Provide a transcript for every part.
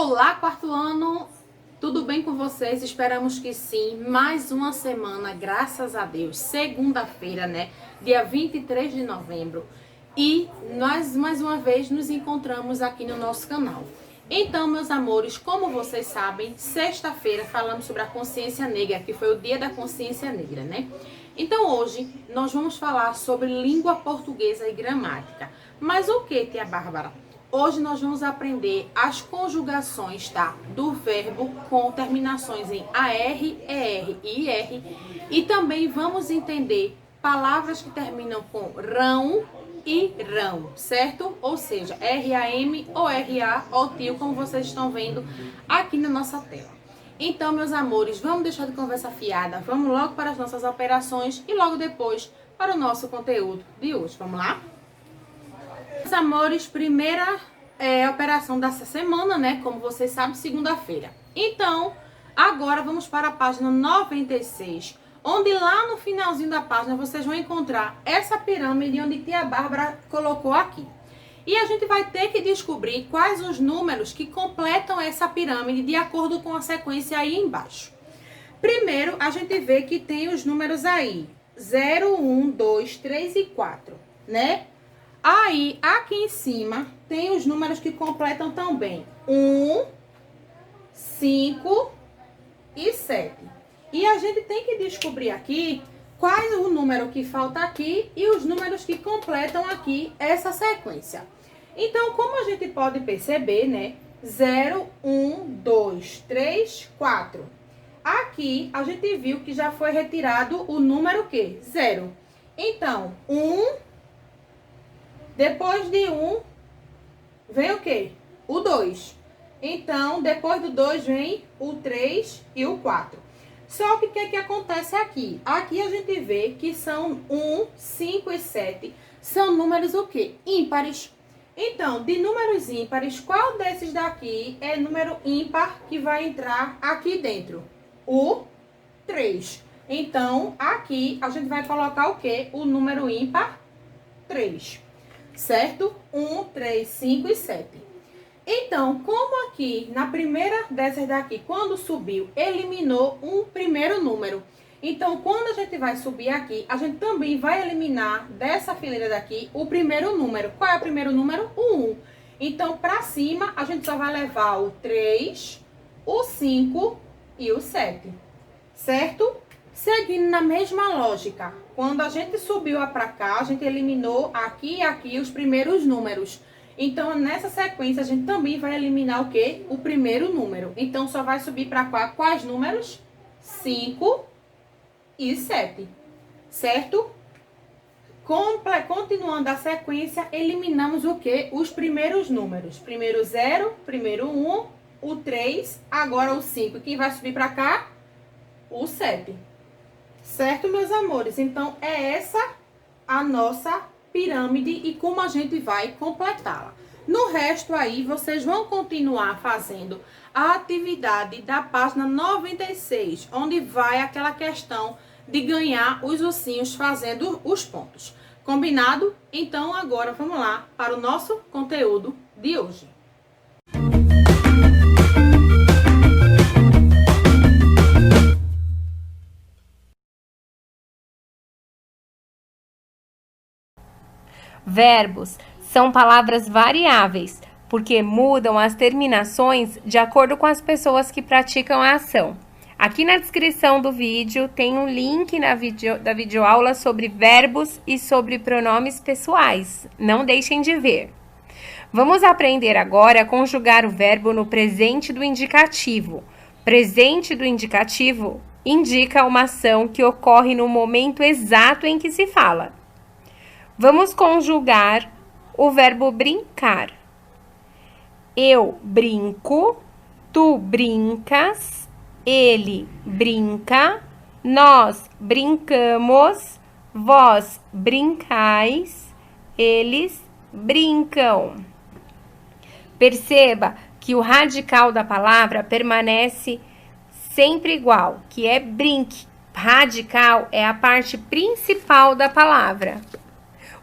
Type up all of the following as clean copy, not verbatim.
Olá, quarto ano! Tudo bem com vocês? Esperamos que sim. Mais uma semana, graças a Deus. Segunda-feira, né? Dia 23 de novembro. E nós, mais uma vez, nos encontramos aqui no nosso canal. Então, meus amores, como vocês sabem, sexta-feira falamos sobre a consciência negra, que foi o dia da consciência negra, né? Então, hoje, nós vamos falar sobre língua portuguesa e gramática. Mas o que, tia Bárbara? Hoje nós vamos aprender as conjugações, tá? Do verbo com terminações em AR, ER e IR. E também vamos entender palavras que terminam com rão e rão, certo? Ou seja, RAM ou RA ou tio, como vocês estão vendo aqui na nossa tela. Então, meus amores, vamos deixar de conversa fiada, vamos logo para as nossas operações e logo depois para o nosso conteúdo de hoje. Vamos lá? Meus amores, primeira operação dessa semana, né? Como vocês sabem, segunda-feira. Então, agora vamos para a página 96, onde lá no finalzinho da página vocês vão encontrar essa pirâmide onde tia Bárbara colocou aqui. E a gente vai ter que descobrir quais os números que completam essa pirâmide de acordo com a sequência aí embaixo. Primeiro, a gente vê que tem os números aí, 0, 1, 2, 3 e 4, né? Aí, aqui em cima, tem os números que completam também 1, 5 e 7. E a gente tem que descobrir aqui qual é o número que falta aqui e os números que completam aqui essa sequência. Então, como a gente pode perceber, né? 0, 1, 2, 3, 4. Aqui, a gente viu que já foi retirado o número o quê? 0. Então, 1... Depois de 1, vem o quê? O 2. Então, depois do 2 vem o 3 e o 4. Só que o que acontece aqui? Aqui a gente vê que são 1, 5 e 7. São números o quê? Ímpares. Então, de números ímpares, qual desses daqui é número ímpar que vai entrar aqui dentro? O 3. Então, aqui a gente vai colocar o quê? O número ímpar 3. Certo? 1, 3, 5 e 7. Então, como aqui, na primeira dessas daqui, quando subiu, eliminou um primeiro número. Então, quando a gente vai subir aqui, a gente também vai eliminar dessa fileira daqui o primeiro número. Qual é o primeiro número? O 1. Então, para cima, a gente só vai levar o 3, o 5 e o 7. Certo? Seguindo na mesma lógica, quando a gente subiu para cá, a gente eliminou aqui e aqui os primeiros números. Então, nessa sequência, a gente também vai eliminar o quê? O primeiro número. Então, só vai subir para cá quais números? 5 e 7. Certo? Continuando a sequência, eliminamos o quê? Os primeiros números. Primeiro 0, primeiro 1, o 3, agora o 5. Quem vai subir para cá? O 7. Certo, meus amores? Então, é essa a nossa pirâmide e como a gente vai completá-la. No resto aí, vocês vão continuar fazendo a atividade da página 96, onde vai aquela questão de ganhar os ursinhos fazendo os pontos. Combinado? Então, agora vamos lá para o nosso conteúdo de hoje. Verbos são palavras variáveis, porque mudam as terminações de acordo com as pessoas que praticam a ação. Aqui na descrição do vídeo tem um link da videoaula sobre verbos e sobre pronomes pessoais. Não deixem de ver. Vamos aprender agora a conjugar o verbo no presente do indicativo. Presente do indicativo indica uma ação que ocorre no momento exato em que se fala. Vamos conjugar o verbo brincar. Eu brinco, tu brincas, ele brinca, nós brincamos, vós brincais, eles brincam. Perceba que o radical da palavra permanece sempre igual, que é brinque. Radical é a parte principal da palavra.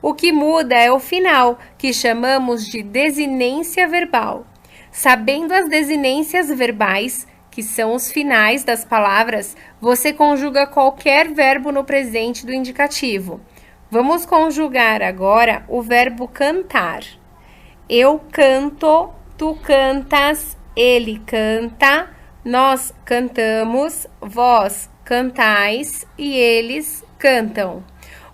O que muda é o final, que chamamos de desinência verbal. Sabendo as desinências verbais, que são os finais das palavras, você conjuga qualquer verbo no presente do indicativo. Vamos conjugar agora o verbo cantar. Eu canto, tu cantas, ele canta, nós cantamos, vós cantais e eles cantam.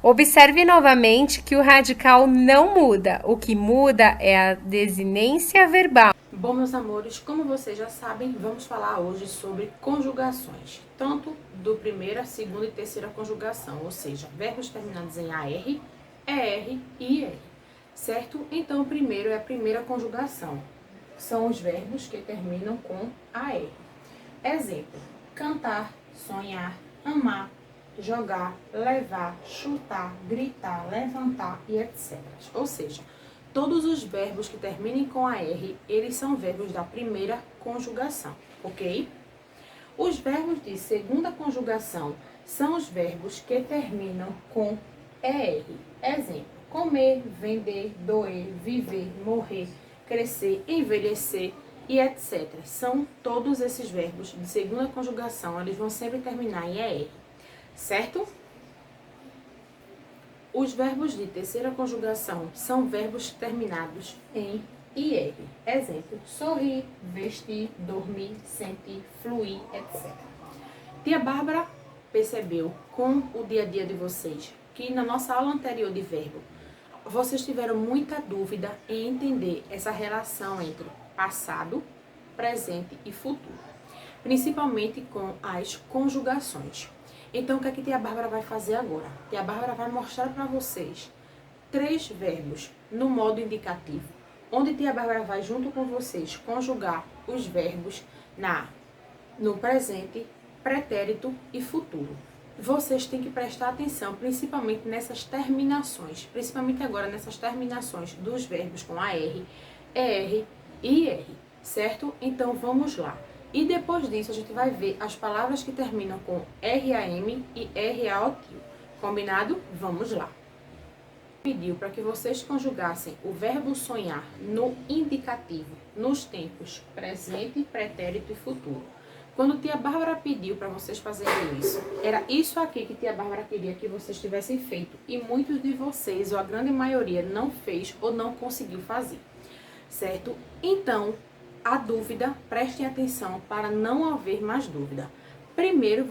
Observe novamente que o radical não muda, o que muda é a desinência verbal. Bom, meus amores, como vocês já sabem, vamos falar hoje sobre conjugações, tanto do primeira, segunda e terceira conjugação, ou seja, verbos terminados em AR, ER e IR, certo? Então, o primeiro é a primeira conjugação, são os verbos que terminam com AR. Exemplo, cantar, sonhar, amar, jogar, levar, chutar, gritar, levantar e etc. Ou seja, todos os verbos que terminem com AR, eles são verbos da primeira conjugação, ok? Os verbos de segunda conjugação são os verbos que terminam com ER. Exemplo, comer, vender, doer, viver, morrer, crescer, envelhecer e etc. São todos esses verbos de segunda conjugação, eles vão sempre terminar em ER, certo? Os verbos de terceira conjugação são verbos terminados em IR. Exemplo, sorrir, vestir, dormir, sentir, fluir, etc. Tia Bárbara percebeu com o dia a dia de vocês que na nossa aula anterior de verbo, vocês tiveram muita dúvida em entender essa relação entre passado, presente e futuro, principalmente com as conjugações. Então, o que é que tia Bárbara vai fazer agora? Tia Bárbara vai mostrar para vocês 3 verbos no modo indicativo, onde tia Bárbara vai, junto com vocês, conjugar os verbos no presente, pretérito e futuro. Vocês têm que prestar atenção, principalmente nessas terminações, principalmente agora nessas terminações dos verbos com AR, ER e IR, certo? Então, vamos lá. E depois disso, a gente vai ver as palavras que terminam com RAM e RAOTIL. Combinado? Vamos lá. Pediu para que vocês conjugassem o verbo sonhar no indicativo, nos tempos presente, pretérito e futuro. Quando tia Bárbara pediu para vocês fazerem isso, era isso aqui que tia Bárbara queria que vocês tivessem feito. E muitos de vocês, ou a grande maioria, não fez ou não conseguiu fazer, certo? Então, a dúvida, prestem atenção para não haver mais dúvida. Primeiro,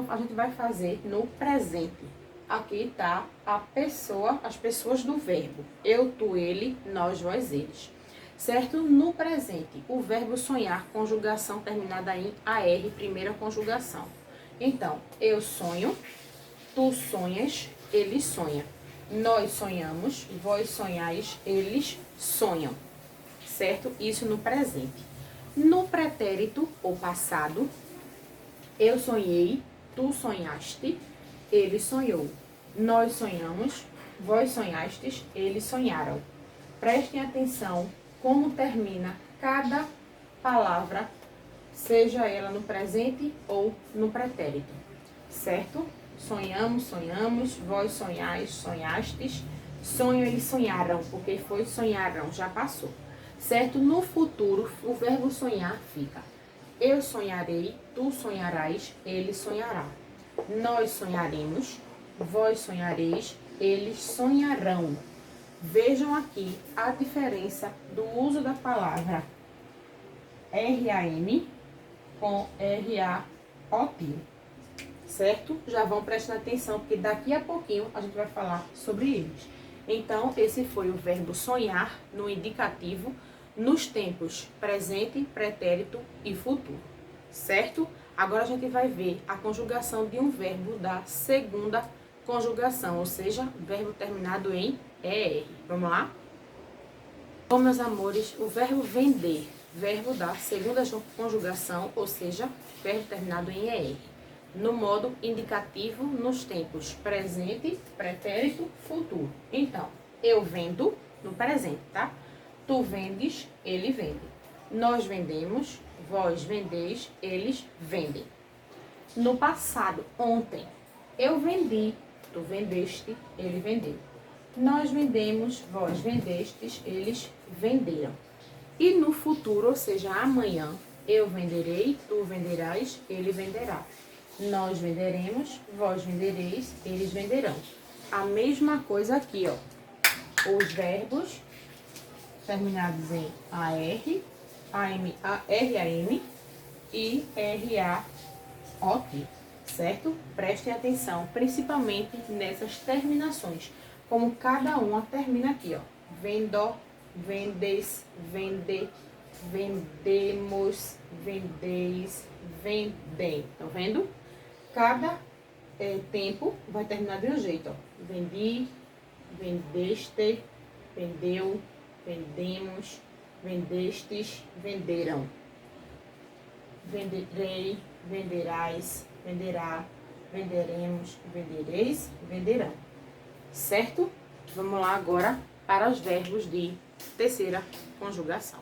a gente vai fazer no presente. Aqui está as pessoas do verbo. Eu, tu, ele, nós, vós, eles. Certo? No presente, o verbo sonhar, conjugação terminada em AR, primeira conjugação. Então, eu sonho, tu sonhas, ele sonha. Nós sonhamos, vós sonhais, eles sonham. Certo? Isso no presente. No pretérito, ou passado, eu sonhei, tu sonhaste, ele sonhou. Nós sonhamos, vós sonhastes, eles sonharam. Prestem atenção como termina cada palavra, seja ela no presente ou no pretérito, certo? Sonhamos, sonhamos, vós sonhais, sonhastes, sonho, eles sonharam, porque foi sonharam, já passou. Certo? No futuro, o verbo sonhar fica: eu sonharei, tu sonharás, ele sonhará. Nós sonharemos, vós sonhareis, eles sonharão. Vejam aqui a diferença do uso da palavra RAM com RAOT, certo? Já vão prestando atenção, porque daqui a pouquinho a gente vai falar sobre eles. Então, esse foi o verbo sonhar no indicativo, nos tempos presente, pretérito e futuro, certo? Agora a gente vai ver a conjugação de um verbo da segunda conjugação, ou seja, verbo terminado em ER. Vamos lá? Bom, meus amores, o verbo vender, verbo da segunda conjugação, ou seja, verbo terminado em ER. No modo indicativo, nos tempos presente, pretérito, futuro. Então, eu vendo no presente, tá? Tu vendes, ele vende. Nós vendemos, vós vendeis, eles vendem. No passado, ontem, eu vendi, tu vendeste, ele vendeu. Nós vendemos, vós vendestes, eles venderam. E no futuro, ou seja, amanhã, eu venderei, tu venderás, ele venderá. Nós venderemos, vós vendereis, eles venderão. A mesma coisa aqui, ó. Os verbos terminados em AR, RAM e RAOT, certo? Prestem atenção, principalmente nessas terminações, como cada uma termina aqui, ó. Vendo, vendes, vende, vendemos, vendeis, vendem. Estão vendo? Cada tempo vai terminar de um jeito, ó. Vendi, vendeste, vendeu, vendemos, vendestes, venderam. Venderei, venderás, venderá, venderemos, vendereis, venderão. Certo? Vamos lá agora para os verbos de terceira conjugação.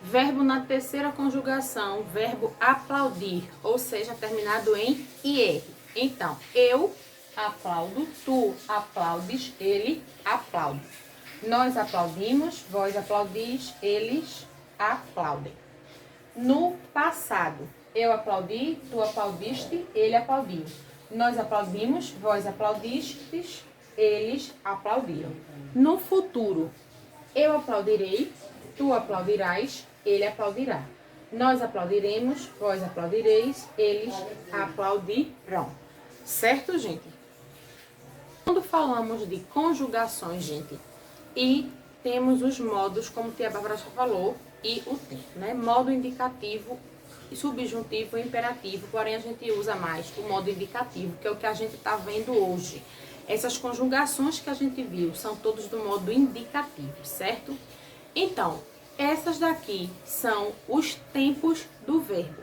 Verbo na terceira conjugação, verbo aplaudir, ou seja, terminado em IR. Então, eu aplaudo, tu aplaudes, ele aplaude. Nós aplaudimos, vós aplaudis, eles aplaudem. No passado, eu aplaudi, tu aplaudiste, ele aplaudiu. Nós aplaudimos, vós aplaudistes, eles aplaudiram. No futuro, eu aplaudirei, tu aplaudirás, ele aplaudirá. Nós aplaudiremos, vós aplaudireis, eles aplaudirão. Certo, gente? Quando falamos de conjugações, gente, e temos os modos, como a tia Bárbara já falou, e o tempo, né? Modo indicativo, subjuntivo e imperativo, porém a gente usa mais o modo indicativo, que é o que a gente está vendo hoje. Essas conjugações que a gente viu são todas do modo indicativo, certo? Então, essas daqui são os tempos do verbo.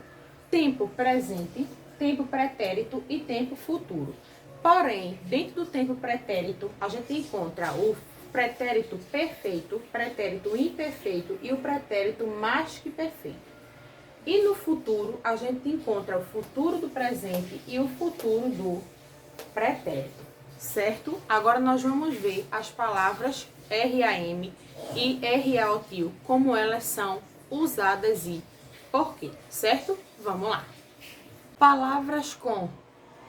Tempo presente, tempo pretérito e tempo futuro. Porém, dentro do tempo pretérito, a gente encontra o pretérito perfeito, pretérito imperfeito e o pretérito mais que perfeito. E no futuro, a gente encontra o futuro do presente e o futuro do pretérito, certo? Agora nós vamos ver as palavras RAM e RAOT, como elas são usadas e por quê, certo? Vamos lá. Palavras com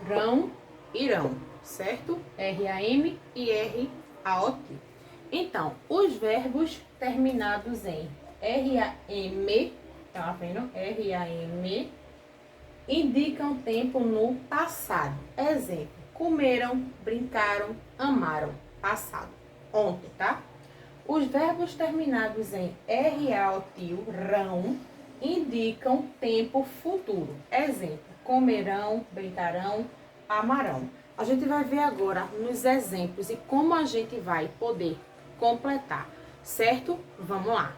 rão, irão, certo? RAM e RAOT. Então, os verbos terminados em RAM, tá vendo? RAM, indicam tempo no passado. Exemplo, comeram, brincaram, amaram, passado. Ontem, tá? Os verbos terminados em RAOT, rão, indicam tempo futuro. Exemplo, comerão, brincarão, amarão. A gente vai ver agora nos exemplos e como a gente vai poder completar, certo? Vamos lá.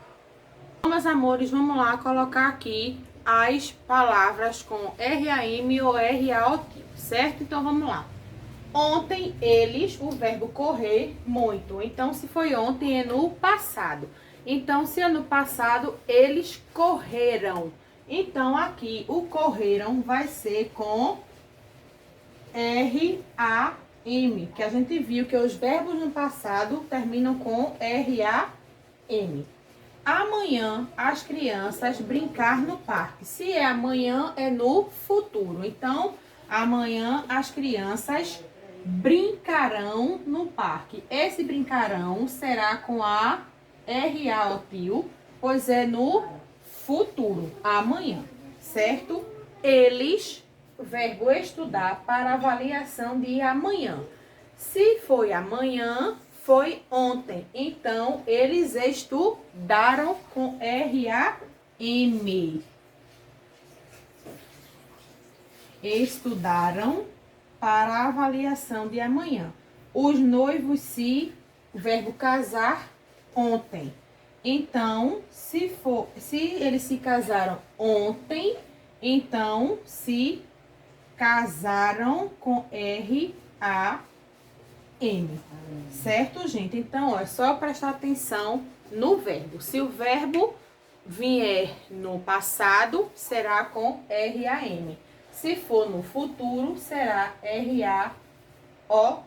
Então, meus amores, vamos lá colocar aqui as palavras com RAM ou RAOT, certo? Então, vamos lá. Ontem, eles, o verbo correr, muito. Então, se foi ontem, é no passado. Então, se é no passado, eles correram. Então, aqui, o correram vai ser com RAM, que a gente viu que os verbos no passado terminam com RAM. Amanhã, as crianças brincar no parque. Se é amanhã, é no futuro. Então, amanhã, as crianças brincarão no parque. Esse brincarão será com a RAOT, pois é no futuro, amanhã, certo? Eles, verbo estudar para avaliação de amanhã. Se foi amanhã, foi ontem. Então, eles estudaram com RAM. Estudaram para a avaliação de amanhã. Os noivos se, o verbo casar, ontem. Então, se eles se casaram ontem, então se casaram com RAM. Certo, gente? Então, ó, é só prestar atenção no verbo. Se o verbo vier no passado, será com RAM. Se for no futuro, será RAOT.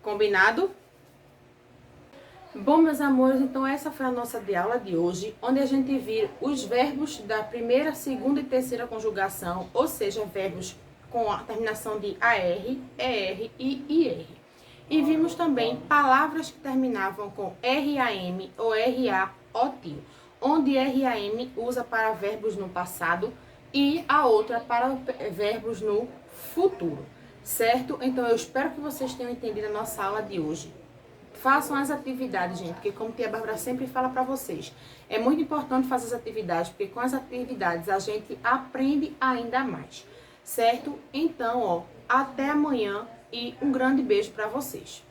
Combinado? Bom, meus amores, então essa foi a nossa aula de hoje, onde a gente viu os verbos da primeira, segunda e terceira conjugação, ou seja, verbos com a terminação de AR, ER e IR. E vimos também palavras que terminavam com RAM ou RA, OTIO, onde RAM usa para verbos no passado e a outra para verbos no futuro, certo? Então eu espero que vocês tenham entendido a nossa aula de hoje. Façam as atividades, gente, porque como tia Bárbara sempre fala para vocês, é muito importante fazer as atividades, porque com as atividades a gente aprende ainda mais, certo? Então, até amanhã e um grande beijo para vocês.